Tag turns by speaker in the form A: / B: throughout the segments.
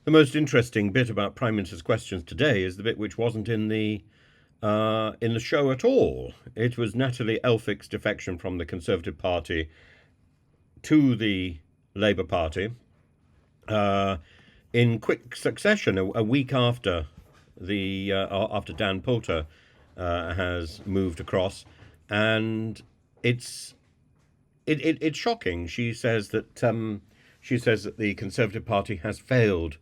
A: the most interesting bit about Prime Minister's questions today is the bit which wasn't in the show at all. It was Natalie Elphicke's defection from the Conservative Party to the Labour Party in quick succession, a week after after Dan Poulter has moved across, and it's shocking. She says that the Conservative Party has failed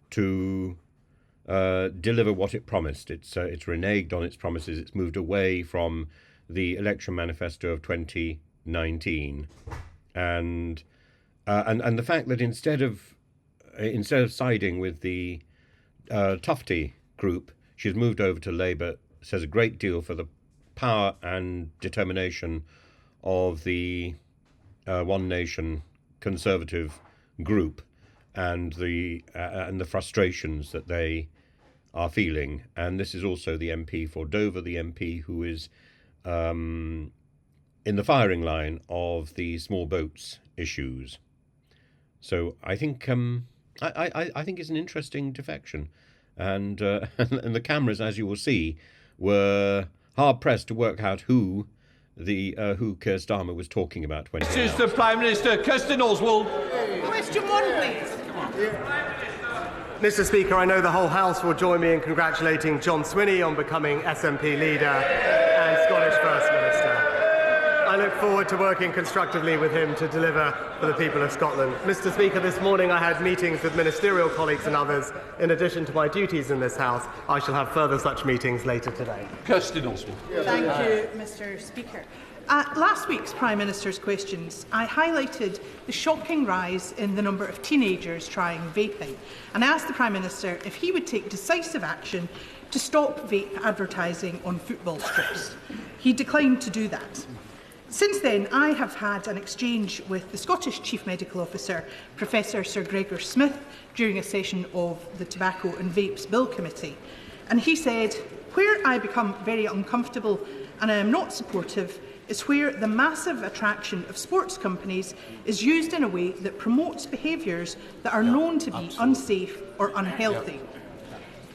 A: to deliver what it promised. It's reneged on its promises. It's moved away from the election manifesto of 2019, and the fact that instead of siding with the Tufty group, she's moved over to Labour, says a great deal for the power and determination of the One Nation Conservative group and the frustrations that they are feeling. And this is also the MP for Dover, the MP who is in the firing line of the small boats issues. So I think I think it's an interesting defection, and the cameras, as you will see, were hard pressed to work out who Keir Starmer was talking about when.
B: This is the Prime Minister, Kirsten Oswald.
C: Question 1, please.
D: Mr. Speaker, I know the whole House will join me in congratulating John Swinney on becoming SNP leader and Scottish First Minister. I look forward to working constructively with him to deliver for the people of Scotland. Mr. Speaker, this morning I had meetings with ministerial colleagues and others. In addition to my duties in this House, I shall have further such meetings later today.
B: Kirsten Oswald.
C: Thank you, Mr. Speaker. At last week's Prime Minister's questions, I highlighted the shocking rise in the number of teenagers trying vaping, and I asked the Prime Minister if he would take decisive action to stop vape advertising on football strips. He declined to do that. Since then, I have had an exchange with the Scottish Chief Medical Officer, Professor Sir Gregor Smith, during a session of the Tobacco and Vapes Bill Committee. And he said, "Where I become very uncomfortable and I am not supportive is where the massive attraction of sports companies is used in a way that promotes behaviours that are known to be unsafe or unhealthy."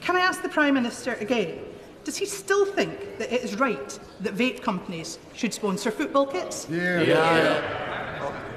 C: Can I ask the Prime Minister again, does he still think that it is right that vape companies should sponsor football kits?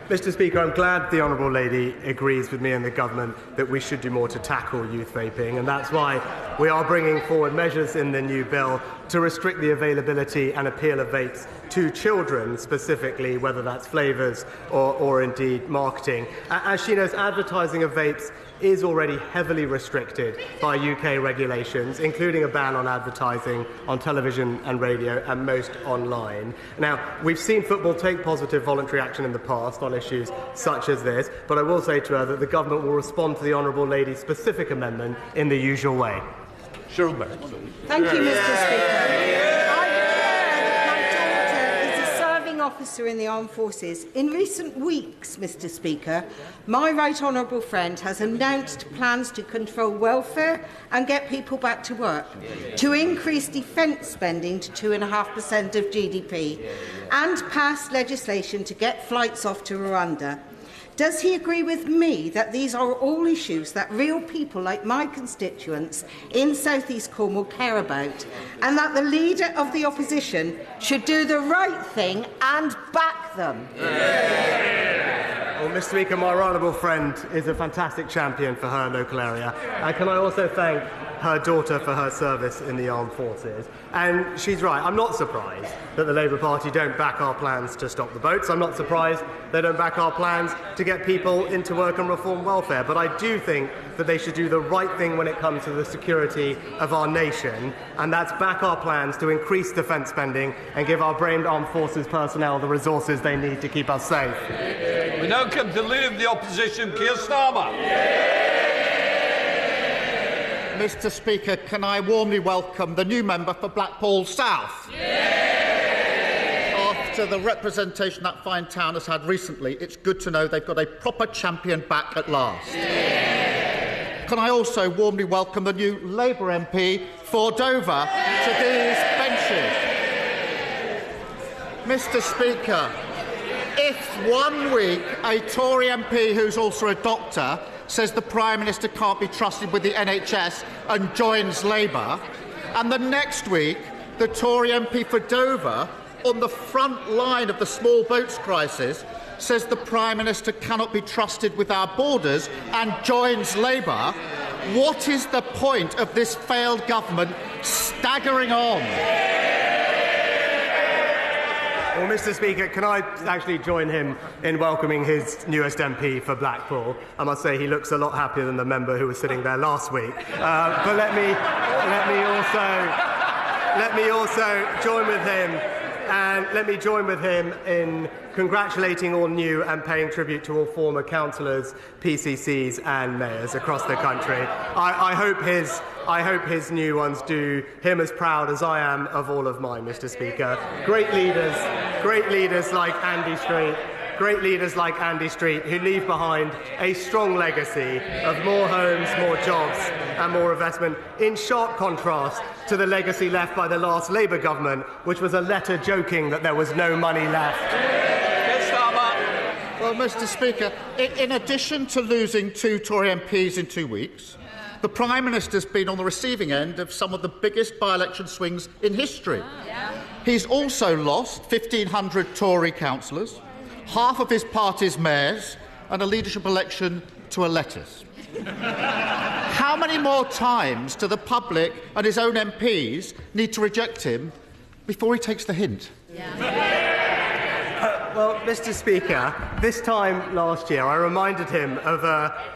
D: Mr. Speaker, I'm glad the Honourable Lady agrees with me and the Government that we should do more to tackle youth vaping, and that's why we are bringing forward measures in the new bill to restrict the availability and appeal of vapes to children specifically, whether that's flavours or indeed marketing. As she knows, advertising of vapes is already heavily restricted by UK regulations, including a ban on advertising on television and radio and most online. Now, we've seen football take positive voluntary action in the past on issues such as this, but I will say to her that the Government will respond to the Honourable Lady's specific amendment in the usual way.
B: Cheryl Barrett.
E: Thank you, Mr. Speaker. Officer in the Armed Forces. In recent weeks, Mr. Speaker, my right honourable friend has announced plans to control welfare and get people back to work, to increase defence spending to 2.5% of GDP, and pass legislation to get flights off to Rwanda. Does he agree with me that these are all issues that real people like my constituents in South East Cornwall care about, and that the Leader of the Opposition should do the right thing and back them?
D: Well, Mr. Speaker, my honourable friend is a fantastic champion for her local area. And can I also thank her daughter for her service in the armed forces? And she's right, I'm not surprised that the Labour Party don't back our plans to stop the boats. I'm not surprised they don't back our plans to get people into work and reform welfare. But I do think that they should do the right thing when it comes to the security of our nation, and that's back our plans to increase defence spending and give our brave armed forces personnel the resources they need to keep us safe.
B: We now come to Leader of the Opposition, Keir Starmer.
F: Mr. Speaker, can I warmly welcome the new member for Blackpool South? After the representation that fine town has had recently, it's good to know they've got a proper champion back at last. Can I also warmly welcome the new Labour MP for Dover to these benches? Mr. Speaker, if 1 week a Tory MP who's also a doctor says the Prime Minister can't be trusted with the NHS and joins Labour. And the next week, the Tory MP for Dover, on the front line of the small boats crisis, says the Prime Minister cannot be trusted with our borders and joins Labour. What is the point of this failed government staggering on?
D: Well, Mr. Speaker, can I actually join him in welcoming his newest MP for Blackpool? I must say he looks a lot happier than the member who was sitting there last week. But let me also join with him, and let me join with him in congratulating all new and paying tribute to all former councillors, PCCs and mayors across the country. I hope his new ones do him as proud as I am of all of mine, Mr. Speaker. Great leaders like Andy Street, who leave behind a strong legacy of more homes, more jobs and more investment, in sharp contrast to the legacy left by the last Labour government, which was a letter joking that there was no money left.
F: Well, Mr. Speaker, in addition to losing 2 Tory MPs in 2 weeks, the Prime Minister's been on the receiving end of some of the biggest by-election swings in history. He's also lost 1,500 Tory councillors, half of his party's mayors, and a leadership election to a lettuce. How many more times do the public and his own MPs need to reject him before he takes the hint?
D: Well, Mr. Speaker, this time last year I reminded him of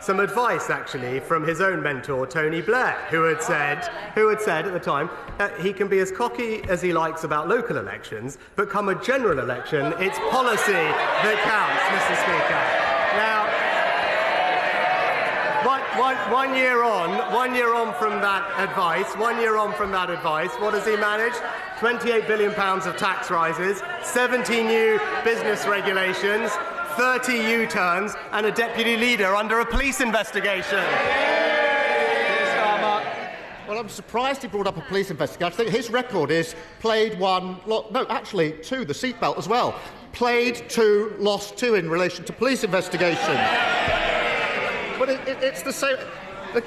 D: some advice, actually, from his own mentor, Tony Blair, who had said at the time that he can be as cocky as he likes about local elections, but come a general election, it's policy that counts, Mr. Speaker. Now, one year on from that advice, what has he managed? £28 billion of tax rises, 70 new business regulations, 30 U-turns, and a deputy leader under a police investigation.
F: Well, I'm surprised he brought up a police investigation. I think his record is played 1, no, actually 2, the seatbelt as well. Played 2, lost 2 in relation to police investigation. But it's the same.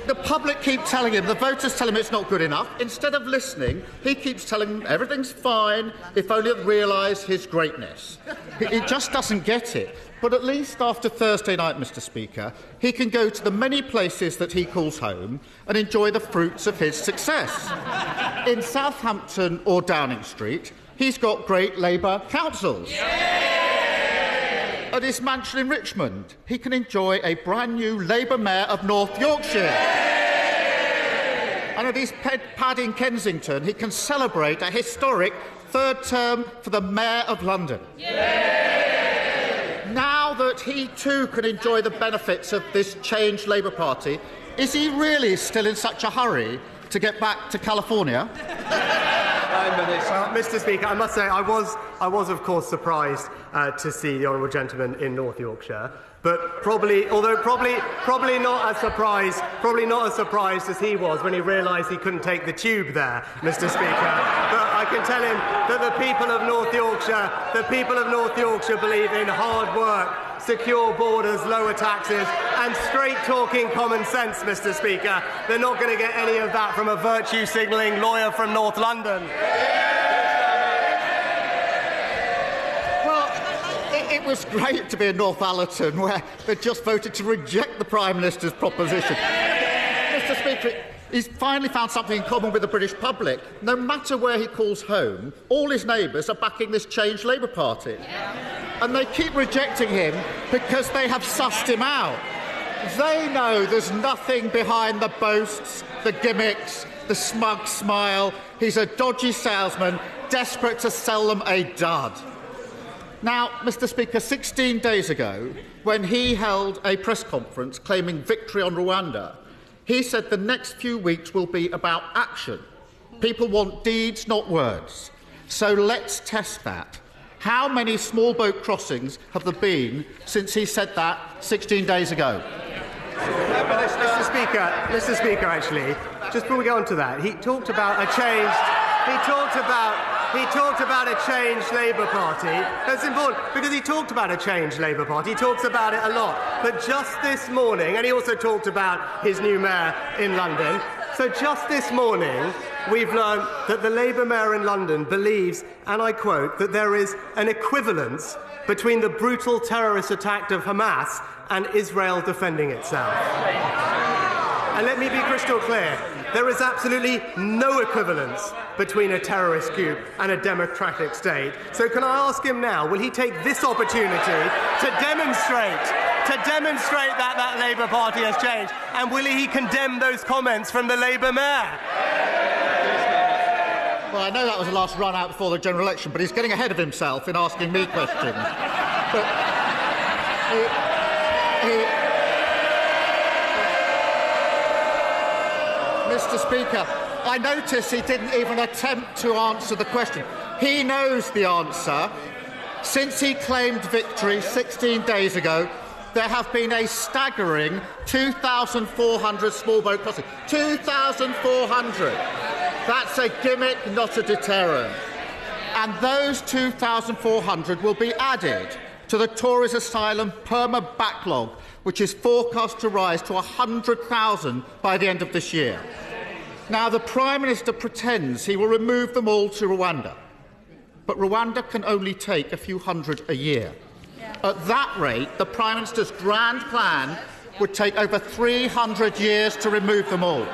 F: The public keep telling him, the voters tell him it's not good enough. Instead of listening, he keeps telling them everything's fine, if only they'd realise his greatness. He just doesn't get it. But at least after Thursday night, Mr. Speaker, he can go to the many places that he calls home and enjoy the fruits of his success. In Southampton or Downing Street, he's got great Labour councils. At his mansion in Richmond, he can enjoy a brand new Labour mayor of North Yorkshire. And at his pad in Kensington, he can celebrate a historic 3rd term for the Mayor of London. Now that he too can enjoy the benefits of this changed Labour Party, is he really still in such a hurry to get back to California?
D: Well, Mr. Speaker, I must say I was of course surprised to see the honourable gentleman in North Yorkshire, but probably not as surprised as he was when he realised he couldn't take the tube there, Mr. Speaker. But I can tell him that the people of North Yorkshire believe in hard work, secure borders, lower taxes and straight-talking common sense, Mr. Speaker. They're not going to get any of that from a virtue-signalling lawyer from North London.
F: Well, it was great to be in North Allerton, where they just voted to reject the Prime Minister's proposition. Mr. Speaker, he's finally found something in common with the British public. No matter where he calls home, all his neighbours are backing this changed Labour Party. And they keep rejecting him because they have sussed him out. They know there's nothing behind the boasts, the gimmicks, the smug smile. He's a dodgy salesman, desperate to sell them a dud. Now, Mr. Speaker, 16 days ago, when he held a press conference claiming victory on Rwanda, he said the next few weeks will be about action. People want deeds, not words. So let's test that. How many small boat crossings have there been since he said that 16 days ago?
D: Mr. Speaker, actually, just before we go on to that, he talked about a changed he talked about a changed Labour Party. That's important because he talked about a changed Labour Party. He talks about it a lot. But just this morning, and he also talked about his new mayor in London. So just this morning, we've learned that the Labour mayor in London believes, and I quote, that there is an equivalence between the brutal terrorist attack of Hamas and Israel defending itself. And let me be crystal clear. There is absolutely no equivalence between a terrorist coup and a democratic state. So can I ask him now, will he take this opportunity to demonstrate that that Labour Party has changed? And will he condemn those comments from the Labour mayor?
F: Well, I know that was the last run out before the general election, but he's getting ahead of himself in asking me questions. But Mr. Speaker, I notice he didn't even attempt to answer the question. He knows the answer. Since he claimed victory 16 days ago, there have been a staggering 2,400 small boat crossings. 2,400! That's a gimmick, not a deterrent. And those 2,400 will be added to the tourist asylum perma-backlog, which is forecast to rise to 100,000 by the end of this year. Now, the Prime Minister pretends he will remove them all to Rwanda, but Rwanda can only take a few hundred a year. At that rate, the Prime Minister's grand plan would take over 300 years to remove them all.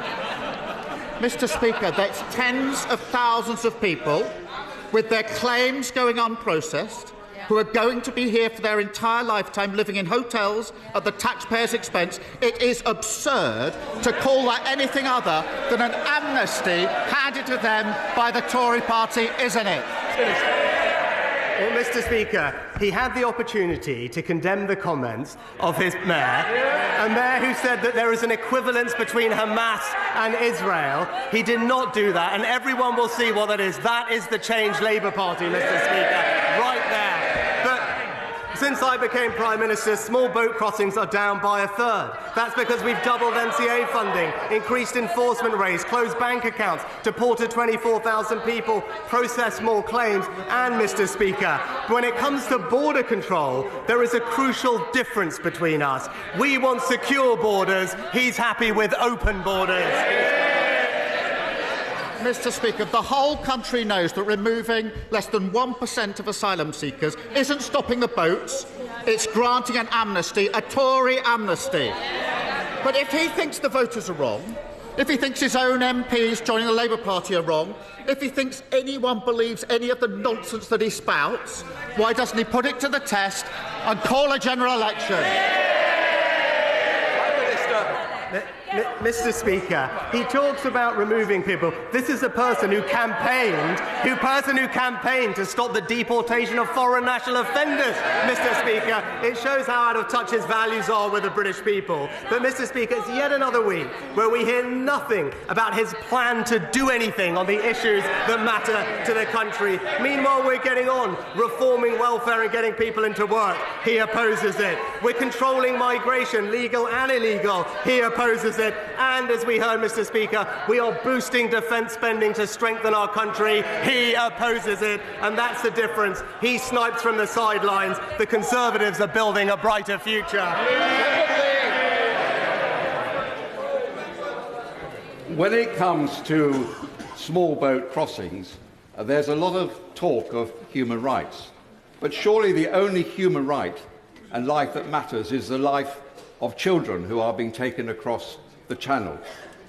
F: Mr. Speaker, that's tens of thousands of people with their claims going unprocessed, who are going to be here for their entire lifetime living in hotels at the taxpayers' expense. It is absurd to call that anything other than an amnesty handed to them by the Tory party, isn't it?
D: Well, Mr. Speaker, he had the opportunity to condemn the comments of his mayor, a mayor who said that there is an equivalence between Hamas and Israel. He did not do that, and everyone will see what that is. That is the changed Labour Party, Mr. Speaker, right there. But since I became Prime Minister, small boat crossings are down by a third. That's because we've doubled NCA funding, increased enforcement rates, closed bank accounts, deported 24,000 people, processed more claims, and, Mr. Speaker, when it comes to border control, there is a crucial difference between us. We want secure borders. He's happy with open borders.
F: Mr. Speaker, the whole country knows that removing less than 1% of asylum seekers isn't stopping the boats, it's granting an amnesty, a Tory amnesty. But if he thinks the voters are wrong, if he thinks his own MPs joining the Labour Party are wrong, if he thinks anyone believes any of the nonsense that he spouts, why doesn't he put it to the test and call a general election?
D: Mr. Speaker, he talks about removing people. This is a person who campaigned to stop the deportation of foreign national offenders, Mr. Speaker. It shows how out of touch his values are with the British people. But, Mr. Speaker, it's yet another week where we hear nothing about his plan to do anything on the issues that matter to the country. Meanwhile, we're getting on, reforming welfare and getting people into work. He opposes it. We're controlling migration, legal and illegal. He opposes it. And as we heard, Mr. Speaker, we are boosting defence spending to strengthen our country. He opposes it, and that's the difference. He snipes from the sidelines. The Conservatives are building a brighter future.
B: When it comes to small boat crossings, there's a lot of talk of human rights. But surely the only human right and life that matters is the life of children who are being taken across the Channel.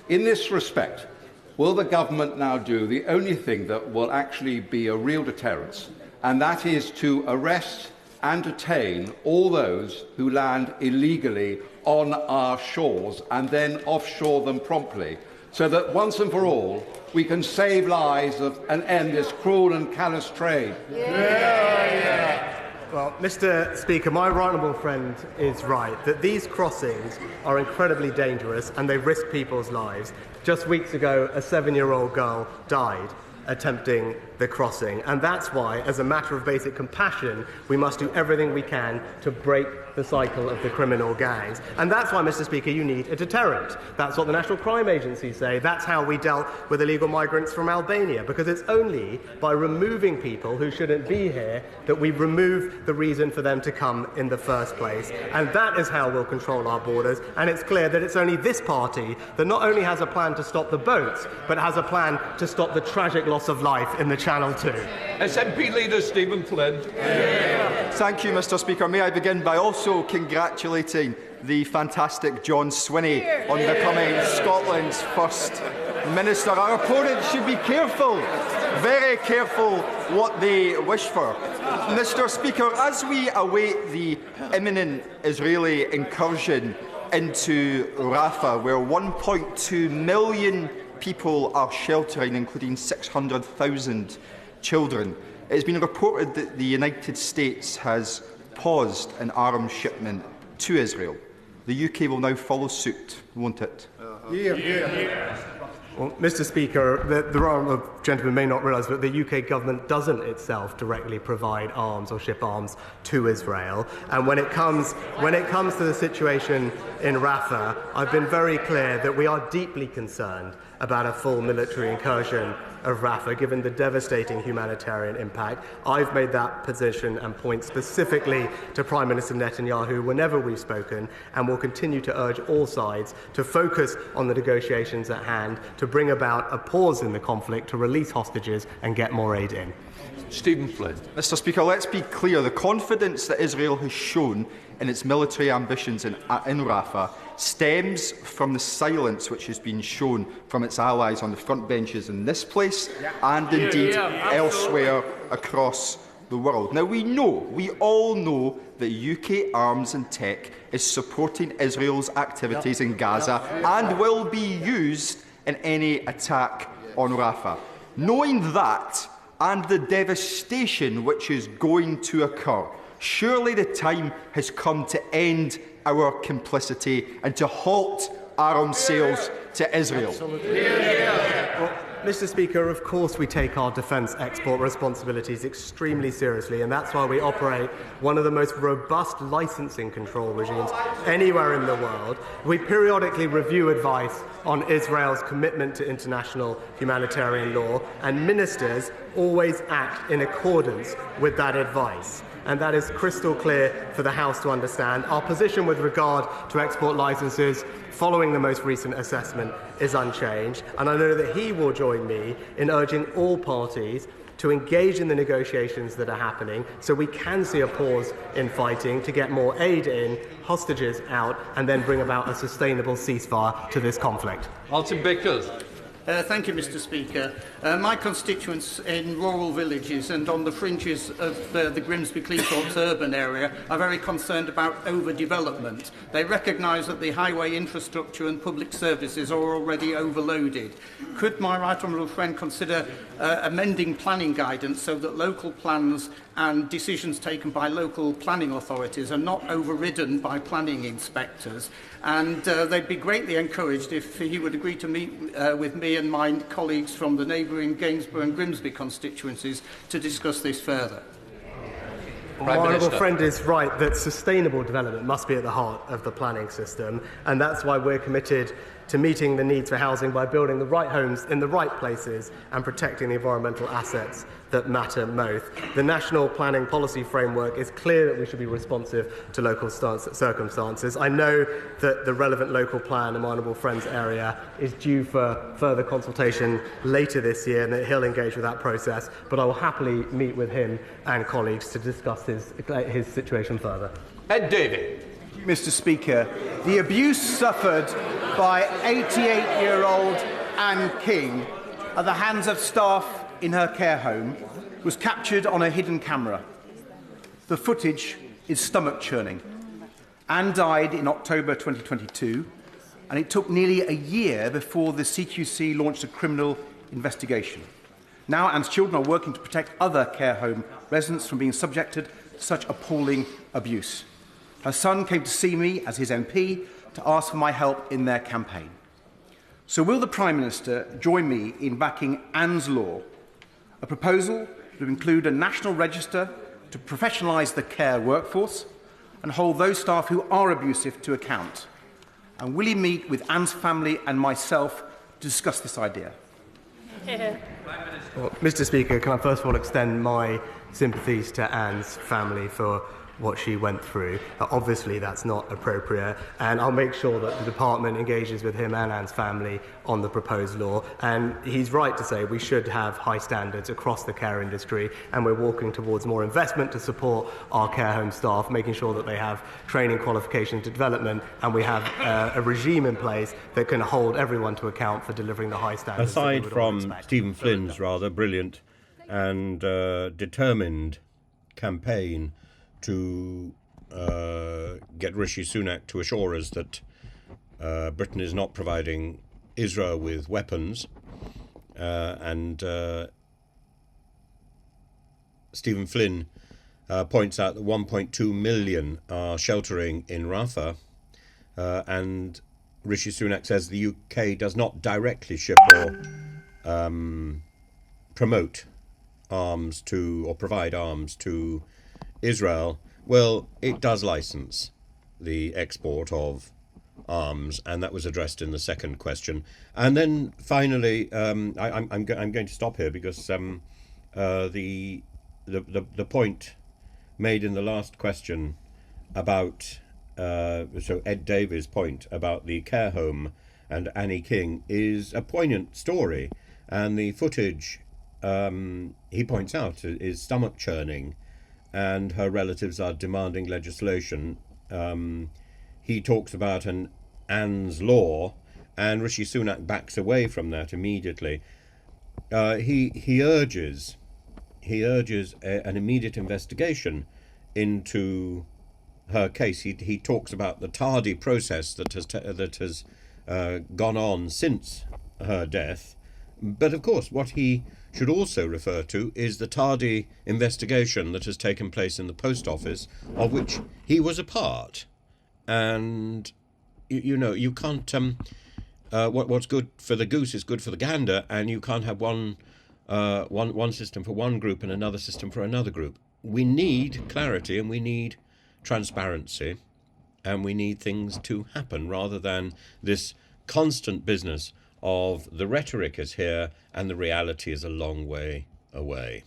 B: In this respect, will the government now do the only thing that will actually be a real deterrence, and that is to arrest and detain all those who land illegally on our shores and then offshore them promptly, so that once and for all we can save lives and end this cruel and callous trade?
D: Well, Mr. Speaker, my right honourable friend is right that these crossings are incredibly dangerous and they risk people's lives. Just weeks ago, a 7-year-old girl died attempting the crossing, and that's why, as a matter of basic compassion, we must do everything we can to break the the cycle of the criminal gangs. And that's why, Mr. Speaker, you need a deterrent. That's what the National Crime Agency say. That's how we dealt with illegal migrants from Albania, because it's only by removing people who shouldn't be here that we remove the reason for them to come in the first place. And that is how we'll control our borders. And it's clear that it's only this party that not only has a plan to stop the boats, but has a plan to stop the tragic loss of life in the Channel too.
G: SNP Leader Stephen Flynn.
H: Thank you, Mr. Speaker. May I begin by also congratulating the fantastic John Swinney on becoming Scotland's first Minister. Our opponents should be careful, very careful what they wish for. Mr. Speaker, as we await the imminent Israeli incursion into Rafah, where 1.2 million people are sheltering, including 600,000 children, it has been reported that the United States has paused an arms shipment to Israel. The UK will now follow suit, won't it?
D: Well, Mr. Speaker, the honourable gentleman may not realise, but the UK government doesn't itself directly provide arms or ship arms to Israel. And when it comes to the situation in Rafah, I've been very clear that we are deeply concerned about a full military incursion of Rafah, given the devastating humanitarian impact. I've made that position and point specifically to Prime Minister Netanyahu whenever we've spoken, and will continue to urge all sides to focus on the negotiations at hand, to bring about a pause in the conflict, to release hostages and get more aid in.
G: Stephen Flynn.
H: Mr. Speaker, let's be clear. The confidence that Israel has shown in its military ambitions in Rafah stems from the silence which has been shown from its allies on the front benches in this place and indeed elsewhere across the world. Now, we all know that UK arms and tech is supporting Israel's activities in Gaza and will be used in any attack on Rafah. Knowing that and the devastation which is going to occur, surely the time has come to end our complicity and to halt arms sales to Israel.
D: Well, Mr. Speaker, of course we take our defence export responsibilities extremely seriously, and that's why we operate one of the most robust licensing control regimes anywhere in the world. We periodically review advice on Israel's commitment to international humanitarian law, and ministers always act in accordance with that advice. And that is crystal clear for the House to understand. Our position with regard to export licences following the most recent assessment is unchanged, and I know that he will join me in urging all parties to engage in the negotiations that are happening so we can see a pause in fighting, to get more aid in, hostages out, and then bring about a sustainable ceasefire to this conflict.
G: Martin Bickers.
I: Thank you, Mr. Speaker. My constituents in rural villages and on the fringes of the Grimsby-Cleethorpes urban area are very concerned about overdevelopment. They recognise that the highway infrastructure and public services are already overloaded. Could my right honourable friend consider amending planning guidance so that local plans and decisions taken by local planning authorities are not overridden by planning inspectors? And they'd be greatly encouraged if he would agree to meet with me and my colleagues from the neighbouring Gainsborough and Grimsby constituencies to discuss this further.
D: My honourable friend is right that sustainable development must be at the heart of the planning system, and that's why we're committed to meeting the needs for housing by building the right homes in the right places and protecting the environmental assets that matter most. The National Planning Policy Framework is clear that we should be responsive to local circumstances. I know that the relevant local plan in my honourable friend's area is due for further consultation later this year, and that he'll engage with that process, but I will happily meet with him and colleagues to discuss his situation further.
G: Ed Davey.
J: Mr. Speaker, the abuse suffered by 88-year-old Anne King at the hands of staff in her care home was captured on a hidden camera. The footage is stomach-churning. Anne died in October 2022, and it took nearly a year before the CQC launched a criminal investigation. Now Anne's children are working to protect other care home residents from being subjected to such appalling abuse. Her son came to see me as his MP to ask for my help in their campaign. So will the Prime Minister join me in backing Anne's Law, a proposal to include a national register to professionalise the care workforce, and hold those staff who are abusive to account? And will he meet with Anne's family and myself to discuss this idea?
D: Well, Mr. Speaker, can I first of all extend my sympathies to Anne's family for what she went through. Obviously, that's not appropriate, and I'll make sure that the department engages with him and Anne's family on the proposed law. And he's right to say we should have high standards across the care industry, and we're walking towards more investment to support our care home staff, making sure that they have training, qualification, development, and we have a regime in place that can hold everyone to account for delivering the high standards.
A: Aside from Stephen Flynn's rather brilliant and determined campaign to get Rishi Sunak to assure us that Britain is not providing Israel with weapons, and Stephen Flynn points out that 1.2 million are sheltering in Rafah, and Rishi Sunak says the UK does not directly ship or promote arms to or provide arms to Israel. Well, it does license the export of arms, and that was addressed in the second question. And then finally, I'm going to stop here because the point made in the last question about so Ed Davies' point about the care home and Annie King is a poignant story, and the footage he points out is stomach churning, and her relatives are demanding legislation. He talks about an Anne's law, and Rishi Sunak backs away from that immediately. He urges an immediate investigation into her case. He talks about the tardy process that has gone on since her death. But of course, what he should also refer to is the tardy investigation that has taken place in the Post Office, of which he was a part. And you can't. What's good for the goose is good for the gander, and you can't have one system for one group and another system for another group. We need clarity, and we need transparency, and we need things to happen rather than this constant business of the rhetoric is here and the reality is a long way away.